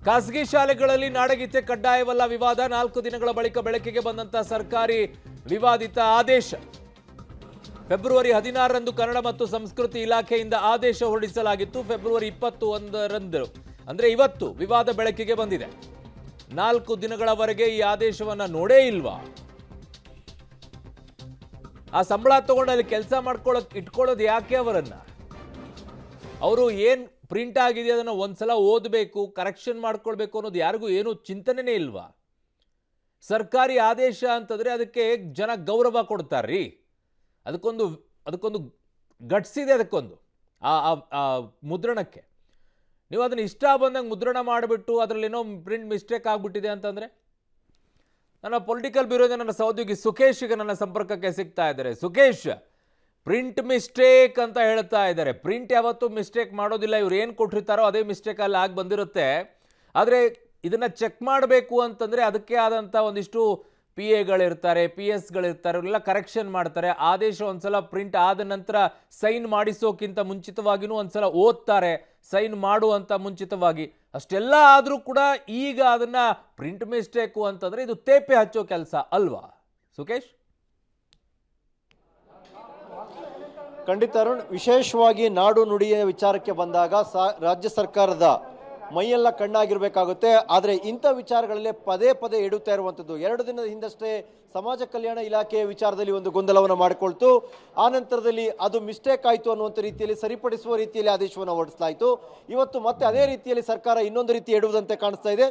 ಖಾಸಗಿ ಶಾಲೆಗಳಲ್ಲಿ ನಾಡಗೀತೆ ಕಡ್ಡಾಯವಲ್ಲ ವಿವಾದ 4 ದಿನಗಳ ಬಳಿಕ ಬೆಳಕಿಗೆ ಬಂದಂತ ಸರ್ಕಾರಿ ವಿವಾದಿತ ಆದೇಶ. ಫೆಬ್ರವರಿ 16ರಂದು ಕನ್ನಡ ಮತ್ತು ಸಂಸ್ಕೃತಿ ಇಲಾಖೆಯಿಂದ ಆದೇಶ ಹೊರಡಿಸಲಾಗಿತ್ತು. ಫೆಬ್ರವರಿ 21ರಂದು ಅಂದ್ರೆ ಇವತ್ತು ವಿವಾದ ಬೆಳಕಿಗೆ ಬಂದಿದೆ. 4 ದಿನಗಳವರೆಗೆ ಈ ಆದೇಶವನ್ನ ನೋಡೇ ಇಲ್ವಾ? ಆ ಸಂಬಳ ತಗೊಂಡು ಅಲ್ಲಿ ಕೆಲಸ ಇಟ್ಕೊಳ್ಳೋದು ಯಾಕೆ ಅವರನ್ನ? ಅವರು ಏನ್ ಪ್ರಿಂಟ್ ಆಗಿದೆ ಅದನ್ನು ಒಂದ್ಸಲ ಓದಬೇಕು, ಕರೆಕ್ಷನ್ ಮಾಡ್ಕೊಳ್ಬೇಕು ಅನ್ನೋದು ಯಾರಿಗೂ ಏನು ಚಿಂತನೆನೇ ಇಲ್ವಾ? ಸರ್ಕಾರಿ ಆದೇಶ ಅಂತಂದ್ರೆ ಅದಕ್ಕೆ ಜನ ಗೌರವ ಕೊಡ್ತಾರ್ರಿ. ಅದಕ್ಕೊಂದು ಗಟ್ಸ್ ಇದೆ. ಅದಕ್ಕೊಂದು ಆ ಮುದ್ರಣಕ್ಕೆ ನೀವು ಅದನ್ನ ಇಷ್ಟ ಬಂದಂಗೆ ಮುದ್ರಣ ಮಾಡಿಬಿಟ್ಟು ಅದರಲ್ಲೇನೋ ಪ್ರಿಂಟ್ ಮಿಸ್ಟೇಕ್ ಆಗಿಬಿಟ್ಟಿದೆ ಅಂತಂದ್ರೆ, ನನ್ನ ಪೊಲಿಟಿಕಲ್ ಬ್ಯೂರೋದ ನನ್ನ ಸಹೋದ್ಯೋಗಿ ಸುಖೇಶ್ ಈಗ ನನ್ನ ಸಂಪರ್ಕಕ್ಕೆ ಸಿಗ್ತಾ ಇದ್ದಾರೆ. ಸುಖೇಶ್, ಪ್ರಿಂಟ್ ಮಿಸ್ಟೇಕ್ ಅಂತ ಹೇಳ್ತಾ ಇದ್ದಾರೆ. ಪ್ರಿಂಟ್ ಯಾವತ್ತೂ ಮಿಸ್ಟೇಕ್ ಮಾಡೋದಿಲ್ಲ. ಇವ್ರು ಏನು ಕೊಟ್ಟಿರ್ತಾರೋ ಅದೇ ಮಿಸ್ಟೇಕ್ ಅಲ್ಲಿ ಆಗಿ ಬಂದಿರುತ್ತೆ. ಆದರೆ ಇದನ್ನ ಚೆಕ್ ಮಾಡಬೇಕು ಅಂತಂದ್ರೆ ಅದಕ್ಕೆ ಆದಂಥ ಒಂದಿಷ್ಟು PAಗಳಿರ್ತಾರೆ, PSಗಳಿರ್ತಾರೆ, ಇವರೆಲ್ಲ ಕರೆಕ್ಷನ್ ಮಾಡ್ತಾರೆ. ಆದೇಶ ಒಂದ್ಸಲ ಪ್ರಿಂಟ್ ಆದ ನಂತರ ಸೈನ್ ಮಾಡಿಸೋಕ್ಕಿಂತ ಮುಂಚಿತವಾಗಿನೂ ಒಂದ್ಸಲ ಓದ್ತಾರೆ, ಸೈನ್ ಮಾಡುವಂತ ಮುಂಚಿತವಾಗಿ. ಅಷ್ಟೆಲ್ಲ ಆದರೂ ಕೂಡ ಈಗ ಅದನ್ನ ಪ್ರಿಂಟ್ ಮಿಸ್ಟೇಕು ಅಂತಂದ್ರೆ ಇದು ತೇಪೆ ಹಚ್ಚೋ ಕೆಲಸ ಅಲ್ವಾ ಸುಖೇಶ್? ಖಂಡಿತ ಅರುಣ್, ವಿಶೇಷವಾಗಿ ನಾಡು ನುಡಿಯ ವಿಚಾರಕ್ಕೆ ಬಂದಾಗ ರಾಜ್ಯ ಸರ್ಕಾರದ ಮೈಯೆಲ್ಲ ಕಣ್ಣಾಗಿರ್ಬೇಕಾಗುತ್ತೆ. ಆದರೆ ಇಂಥ ವಿಚಾರಗಳಲ್ಲಿ ಪದೇ ಪದೇ ಇಡುತ್ತಾ ಇರುವಂಥದ್ದು. 2 ದಿನದ ಹಿಂದಷ್ಟೇ ಸಮಾಜ ಕಲ್ಯಾಣ ಇಲಾಖೆಯ ವಿಚಾರದಲ್ಲಿ ಒಂದು ಗೊಂದಲವನ್ನು ಮಾಡಿಕೊಳ್ತು. ಆ ನಂತರದಲ್ಲಿ ಅದು ಮಿಸ್ಟೇಕ್ ಆಯಿತು ಅನ್ನುವಂಥ ರೀತಿಯಲ್ಲಿ ಸರಿಪಡಿಸುವ ರೀತಿಯಲ್ಲಿ ಆದೇಶವನ್ನು ಹೊರಡಿಸಲಾಯಿತು. ಇವತ್ತು ಮತ್ತೆ ಅದೇ ರೀತಿಯಲ್ಲಿ ಸರ್ಕಾರ ಇನ್ನೊಂದು ರೀತಿ ಇಡುವುದಂತೆ ಕಾಣಿಸ್ತಾ ಇದೆ.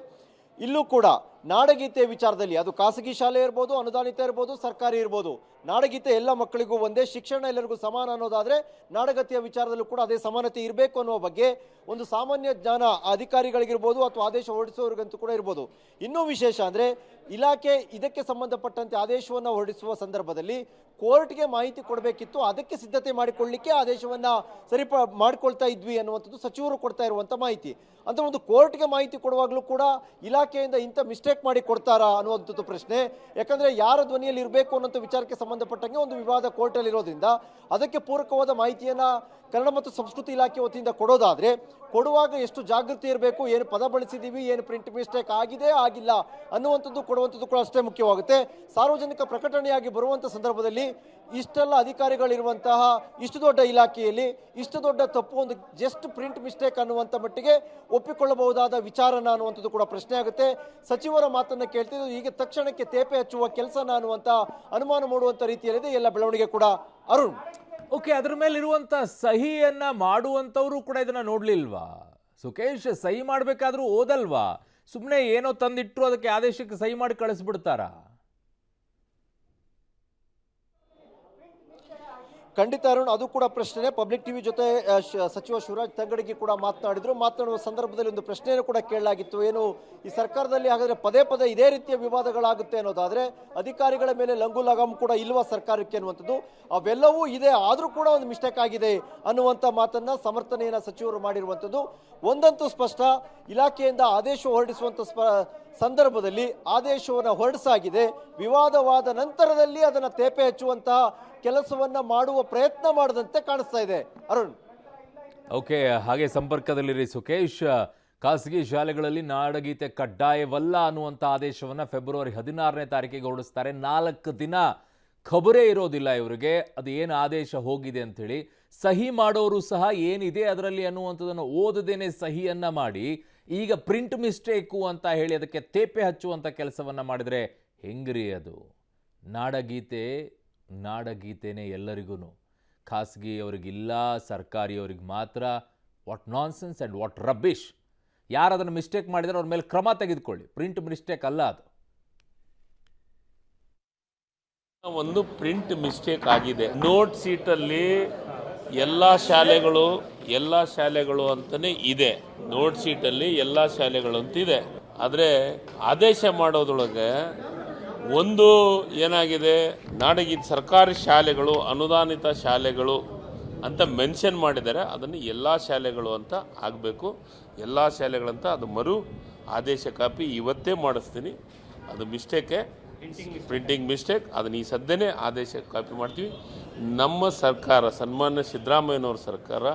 ಇಲ್ಲೂ ಕೂಡ ನಾಡಗೀತೆ ವಿಚಾರದಲ್ಲಿ ಅದು ಖಾಸಗಿ ಶಾಲೆ ಇರ್ಬೋದು, ಅನುದಾನಿತ ಇರ್ಬೋದು, ಸರ್ಕಾರಿ ಇರ್ಬೋದು, ನಾಡಗೀತೆ ಎಲ್ಲ ಮಕ್ಕಳಿಗೂ ಒಂದೇ, ಶಿಕ್ಷಣ ಎಲ್ಲರಿಗೂ ಸಮಾನ ಅನ್ನೋದಾದರೆ ನಾಡಗೀತೆಯ ವಿಚಾರದಲ್ಲೂ ಕೂಡ ಅದೇ ಸಮಾನತೆ ಇರಬೇಕು ಅನ್ನೋ ಬಗ್ಗೆ ಒಂದು ಸಾಮಾನ್ಯ ಜ್ಞಾನ ಅಧಿಕಾರಿಗಳಿಗಿರ್ಬೋದು ಅಥವಾ ಆದೇಶ ಹೊರಡಿಸುವವರಿಗಂತೂ ಕೂಡ ಇರ್ಬೋದು. ಇನ್ನೂ ವಿಶೇಷ ಅಂದರೆ ಇಲಾಖೆ ಇದಕ್ಕೆ ಸಂಬಂಧಪಟ್ಟಂತೆ ಆದೇಶವನ್ನು ಹೊರಡಿಸುವ ಸಂದರ್ಭದಲ್ಲಿ ಕೋರ್ಟ್ಗೆ ಮಾಹಿತಿ ಕೊಡಬೇಕಿತ್ತು. ಅದಕ್ಕೆ ಸಿದ್ಧತೆ ಮಾಡಿಕೊಳ್ಳಲಿಕ್ಕೆ ಆದೇಶವನ್ನು ಮಾಡಿಕೊಳ್ತಾ ಇದ್ವಿ ಅನ್ನುವಂಥದ್ದು ಸಚಿವರು ಕೊಡ್ತಾ ಇರುವಂಥ ಮಾಹಿತಿ. ಅಂತ ಒಂದು ಕೋರ್ಟ್ಗೆ ಮಾಹಿತಿ ಕೊಡುವಾಗಲೂ ಕೂಡ ಇಲಾಖೆಯಿಂದ ಇಂಥ ಮಿಸ್ಟೇಕ್ ಮಾಡಿ ಕೊಡ್ತಾರಾ ಅನ್ನುವಂಥದ್ದು ಪ್ರಶ್ನೆ. ಯಾಕಂದರೆ ಯಾರ ಧ್ವನಿಯಲ್ಲಿ ಇರಬೇಕು ಅನ್ನೋಂಥ ವಿಚಾರಕ್ಕೆ ಸಂಬಂಧಪಟ್ಟಂಗೆ ಒಂದು ವಿವಾದ ಕೋರ್ಟಲ್ಲಿ ಇರೋದ್ರಿಂದ ಅದಕ್ಕೆ ಪೂರಕವಾದ ಮಾಹಿತಿಯನ್ನು ಕನ್ನಡ ಮತ್ತು ಸಂಸ್ಕೃತಿ ಇಲಾಖೆ ವತಿಯಿಂದ ಕೊಡೋದಾದರೆ ಕೊಡುವಾಗ ಎಷ್ಟು ಜಾಗೃತಿ ಇರಬೇಕು, ಏನು ಪದ ಬಳಸಿದ್ದೀವಿ, ಏನು ಪ್ರಿಂಟ್ ಮಿಸ್ಟೇಕ್ ಆಗಿದೆ ಆಗಿಲ್ಲ ಅನ್ನುವಂಥದ್ದು ಕೊಡುವಂಥದ್ದು ಕೂಡ ಅಷ್ಟೇ ಮುಖ್ಯವಾಗುತ್ತೆ. ಸಾರ್ವಜನಿಕ ಪ್ರಕಟಣೆಯಾಗಿ ಬರುವಂಥ ಸಂದರ್ಭದಲ್ಲಿ ಇಷ್ಟೆಲ್ಲ ಅಧಿಕಾರಿಗಳಿರುವಂತಹ ಇಷ್ಟು ದೊಡ್ಡ ಇಲಾಖೆಯಲ್ಲಿ ಇಷ್ಟು ದೊಡ್ಡ ತಪ್ಪು ಒಂದು ಜಸ್ಟ್ ಪ್ರಿಂಟ್ ಮಿಸ್ಟೇಕ್ ಅನ್ನುವಂಥ ಮಟ್ಟಿಗೆ ಒಪ್ಪಿಕೊಳ್ಳಬಹುದಾದ ವಿಚಾರನ ಅನ್ನುವಂಥದ್ದು ಕೂಡ ಪ್ರಶ್ನೆ ಆಗುತ್ತೆ. ಸಚಿವರ ಮಾತನ್ನು ಕೇಳ್ತಿದ್ದು ಈಗ ತಕ್ಷಣಕ್ಕೆ ತೇಪೆ ಹಚ್ಚುವ ಕೆಲಸನ ಅನ್ನುವಂಥ ಅನುಮಾನ ಮೂಡುವಂಥ ರೀತಿಯಲ್ಲಿದೆ ಎಲ್ಲ ಬೆಳವಣಿಗೆ ಕೂಡ ಅರುಣ್. ಓಕೆ, ಅದ್ರ ಮೇಲೆ ಇರುವಂತ ಸಹಿಯನ್ನ ಮಾಡುವಂತವ್ರು ಕೂಡ ಇದನ್ನ ನೋಡ್ಲಿಲ್ವಾ ಸುಖೇಶ್? ಸಹಿ ಮಾಡ್ಬೇಕಾದ್ರೂ ಓದಲ್ವಾ? ಸುಮ್ಮನೆ ಏನೋ ತಂದಿಟ್ರು ಅದಕ್ಕೆ ಆದೇಶಕ್ಕೆ ಸಹಿ ಮಾಡಿ ಕಳಿಸ್ಬಿಡ್ತಾರಾ? ಖಂಡಿತ ಅರುಣ್, ಅದು ಕೂಡ ಪ್ರಶ್ನೆ. ಪಬ್ಲಿಕ್ ಟಿವಿ ಜೊತೆ ಸಚಿವ ಶಿವರಾಜ್ ತಂಗಡಗಿ ಕೂಡ ಮಾತನಾಡುವ ಸಂದರ್ಭದಲ್ಲಿ ಒಂದು ಪ್ರಶ್ನೆಯನ್ನು ಕೂಡ ಕೇಳಲಾಗಿತ್ತು. ಏನು ಈ ಸರ್ಕಾರದಲ್ಲಿ ಹಾಗಾದ್ರೆ ಪದೇ ಪದೇ ಇದೇ ರೀತಿಯ ವಿವಾದಗಳಾಗುತ್ತೆ ಅನ್ನೋದಾದ್ರೆ ಅಧಿಕಾರಿಗಳ ಮೇಲೆ ಲಂಗು ಲಗಾಮ್ ಕೂಡ ಇಲ್ವಾ ಸರ್ಕಾರಕ್ಕೆ ಅನ್ನುವಂಥದ್ದು. ಅವೆಲ್ಲವೂ ಇದೆ, ಆದರೂ ಕೂಡ ಒಂದು ಮಿಸ್ಟೇಕ್ ಆಗಿದೆ ಅನ್ನುವಂಥ ಮಾತನ್ನ ಸಮರ್ಥನೆಯನ್ನ ಸಚಿವರು ಮಾಡಿರುವಂಥದ್ದು. ಒಂದಂತೂ ಸ್ಪಷ್ಟ, ಇಲಾಖೆಯಿಂದ ಆದೇಶ ಹೊರಡಿಸುವಂಥ ಸಂದರ್ಭದಲ್ಲಿ ಆದೇಶವನ್ನು ಹೊರಡಿಸಾಗಿದೆ. ವಿವಾದವಾದ ನಂತರದಲ್ಲಿ ಅದನ್ನು ತೇಪೆ ಹಚ್ಚುವಂತಹ ಕೆಲಸವನ್ನ ಮಾಡುವ ಪ್ರಯತ್ನ ಮಾಡದಂತೆ ಕಾಣಿಸ್ತಾ ಇದೆ ಅರುಣ್. ಓಕೆ, ಹಾಗೆ ಸಂಪರ್ಕದಲ್ಲಿರಿ ಸುಖೇಶ್. ಖಾಸಗಿ ಶಾಲೆಗಳಲ್ಲಿ ನಾಡಗೀತೆ ಕಡ್ಡಾಯವಲ್ಲ ಅನ್ನುವಂಥ ಆದೇಶವನ್ನ ಫೆಬ್ರವರಿ 16ನೇ ತಾರೀಕಿಗೆ ಹೊರಡಿಸ್ತಾರೆ. 4 ದಿನ ಖಬರೇ ಇರೋದಿಲ್ಲ ಇವರಿಗೆ ಅದು ಏನು ಆದೇಶ ಹೋಗಿದೆ ಅಂಥೇಳಿ. ಸಹಿ ಮಾಡೋರು ಸಹ ಏನಿದೆ ಅದರಲ್ಲಿ ಅನ್ನುವಂಥದ್ದನ್ನು ಓದದೇನೆ ಸಹಿಯನ್ನ ಮಾಡಿ ಈಗ ಪ್ರಿಂಟ್ ಮಿಸ್ಟೇಕು ಅಂತ ಹೇಳಿ ಅದಕ್ಕೆ ತೇಪೆ ಹಚ್ಚುವಂಥ ಕೆಲಸವನ್ನ ಮಾಡಿದರೆ ಹೆಂಗ್ರಿ ಅದು? ನಾಡಗೀತೆನೇ ಎಲ್ಲರಿಗೂ, ಖಾಸಗಿಯವರಿಗಿಲ್ಲ, ಸರ್ಕಾರಿಯವ್ರಿಗೆ ಮಾತ್ರ. What nonsense and what rubbish. ಯಾರು ಅದನ್ನು ಮಿಸ್ಟೇಕ್ ಮಾಡಿದರೆ ಅವ್ರ ಮೇಲೆ ಕ್ರಮ ತೆಗೆದುಕೊಳ್ಳಿ. ಪ್ರಿಂಟ್ ಮಿಸ್ಟೇಕ್ ಅಲ್ಲ ಅದು. ಒಂದು ಪ್ರಿಂಟ್ ಮಿಸ್ಟೇಕ್ ಆಗಿದೆ. ನೋಟ್ ಸೀಟಲ್ಲಿ ಎಲ್ಲ ಶಾಲೆಗಳು ಅಂತಲೇ ಇದೆ. ನೋಟ್ ಸೀಟಲ್ಲಿ ಎಲ್ಲ ಶಾಲೆಗಳು ಅಂತಿದೆ. ಆದರೆ ಆದೇಶ ಮಾಡೋದ್ರೊಳಗೆ ಒಂದು ಏನಾಗಿದೆ, ನಾಡಗೀತೆ ಸರ್ಕಾರಿ ಶಾಲೆಗಳು, ಅನುದಾನಿತ ಶಾಲೆಗಳು ಅಂತ ಮೆನ್ಷನ್ ಮಾಡಿದ್ದಾರೆ. ಅದನ್ನು ಎಲ್ಲ ಶಾಲೆಗಳು ಅಂತ ಆಗಬೇಕು. ಎಲ್ಲ ಶಾಲೆಗಳಂತ ಅದು ಮರು ಆದೇಶ ಕಾಪಿ ಇವತ್ತೇ ಮಾಡಿಸ್ತೀನಿ. ಅದು ಮಿಸ್ಟೇಕೆ, ಪ್ರಿಂಟಿಂಗ್ ಮಿಸ್ಟೇಕ್. ಅದನ್ನು ಈ ಸದ್ಯನೇ ಆದೇಶ ಕಾಪಿ ಮಾಡ್ತೀವಿ. ನಮ್ಮ ಸರ್ಕಾರ, ಸನ್ಮಾನ್ಯ ಸಿದ್ದರಾಮಯ್ಯನವ್ರ ಸರ್ಕಾರ